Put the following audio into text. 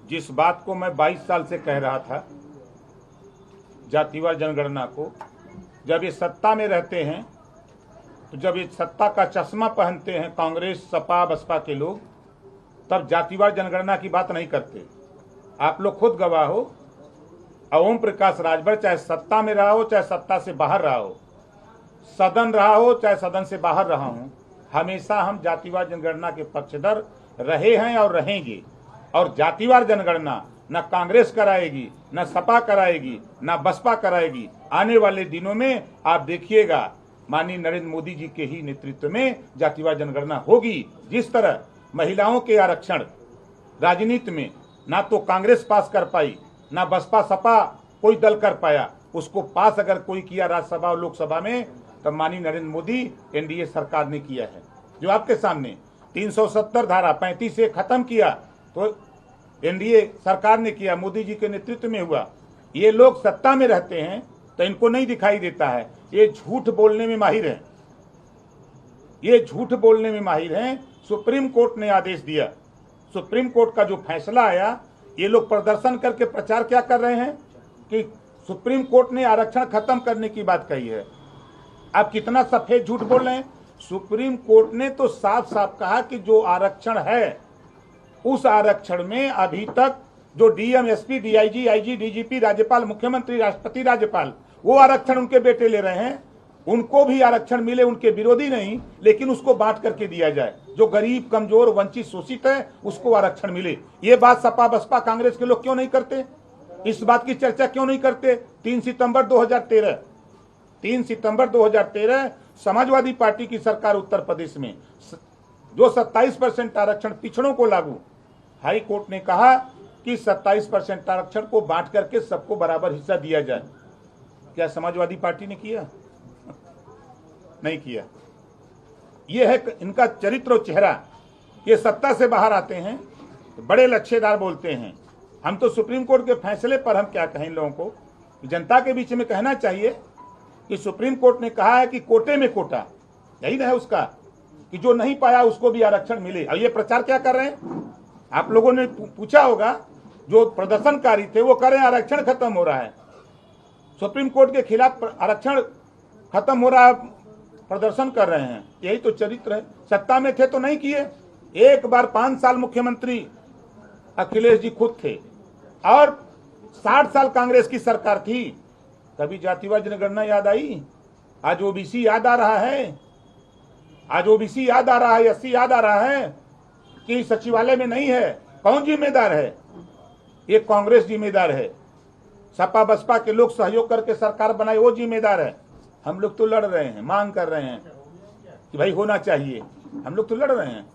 जिस बात को मैं 22 साल से कह रहा था, जातिवार जनगणना को, जब ये सत्ता में रहते हैं तो जब ये सत्ता का चश्मा पहनते हैं कांग्रेस सपा बसपा के लोग, तब जातिवार जनगणना की बात नहीं करते। आप लोग खुद गवाह हो। ओम प्रकाश राजभर चाहे सत्ता में रहा हो चाहे सत्ता से बाहर रहा हो, सदन रहा हो चाहे सदन से बाहर रहा हूं, हमेशा हम जातिवार जनगणना के पक्षधर रहे हैं और रहेंगे। और जातिवार जनगणना न कांग्रेस कराएगी, न सपा कराएगी, न बसपा कराएगी। आने वाले दिनों में आप देखिएगा माननीय नरेंद्र मोदी जी के ही नेतृत्व में जातिवार जनगणना होगी। जिस तरह महिलाओं के आरक्षण राजनीति में ना तो कांग्रेस पास कर पाई, ना बसपा सपा कोई दल कर पाया, उसको पास अगर कोई किया राज्यसभा और लोकसभा में, तब माननीय नरेंद्र मोदी एनडीए सरकार ने किया है। जो आपके सामने 370 धारा 35 से खत्म किया तो एनडीए सरकार ने किया, मोदी जी के नेतृत्व में हुआ। ये लोग सत्ता में रहते हैं तो इनको नहीं दिखाई देता है। ये झूठ बोलने में माहिर हैं, ये झूठ बोलने में माहिर हैं। सुप्रीम कोर्ट ने आदेश दिया, सुप्रीम कोर्ट का जो फैसला आया, ये लोग प्रदर्शन करके प्रचार क्या कर रहे हैं कि सुप्रीम कोर्ट ने आरक्षण खत्म करने की बात कही है। आप कितना सफेद झूठ बोल रहे हैं। सुप्रीम कोर्ट ने तो साफ साफ कहा कि जो आरक्षण है उस आरक्षण में अभी तक जो DM SP DIG IG DGP राज्यपाल मुख्यमंत्री राष्ट्रपति राज्यपाल वो आरक्षण उनके बेटे ले रहे हैं, उनको भी आरक्षण मिले, उनके विरोधी नहीं, लेकिन उसको बांट करके दिया जाए। जो गरीब कमजोर वंचित शोषित है उसको आरक्षण मिले। ये बात सपा बसपा कांग्रेस के लोग क्यों नहीं करते? इस बात की चर्चा क्यों नहीं करते? 3 सितंबर 2013 समाजवादी पार्टी की सरकार उत्तर प्रदेश में जो 27% आरक्षण पिछड़ों को लागू, हाई कोर्ट ने कहा कि 27% आरक्षण को बांट करके सबको बराबर हिस्सा दिया जाए। क्या समाजवादी पार्टी ने किया? नहीं किया। यह है इनका चरित्र और चेहरा। ये सत्ता से बाहर आते हैं तो बड़े लच्छेदार बोलते हैं। हम तो सुप्रीम कोर्ट के फैसले पर हम क्या कहें इन लोगों को, जनता के बीच में कहना चाहिए कि सुप्रीम कोर्ट ने कहा है कि कोटे में कोटा, यही है उसका, कि जो नहीं पाया उसको भी आरक्षण मिले। और ये प्रचार क्या कर रहे हैं? आप लोगों ने पूछा होगा, जो प्रदर्शनकारी थे वो कह रहे हैं आरक्षण खत्म हो रहा है, सुप्रीम कोर्ट के खिलाफ आरक्षण खत्म हो रहा है, प्रदर्शन कर रहे हैं। यही तो चरित्र है। सत्ता में थे तो नहीं किए। एक बार 5 साल मुख्यमंत्री अखिलेश जी खुद थे और 60 साल कांग्रेस की सरकार थी। कभी जातिवार जनगणना याद आई? आज ओबीसी याद आ रहा है, आज ओबीसी याद आ रहा है, एससी याद आ रहा है कि सचिवालय में नहीं है। कौन जिम्मेदार है? ये कांग्रेस जिम्मेदार है। सपा बसपा के लोग सहयोग करके सरकार बनाए, वो जिम्मेदार है। हम लोग तो लड़ रहे हैं, मांग कर रहे हैं कि भाई होना चाहिए। हम लोग तो लड़ रहे हैं।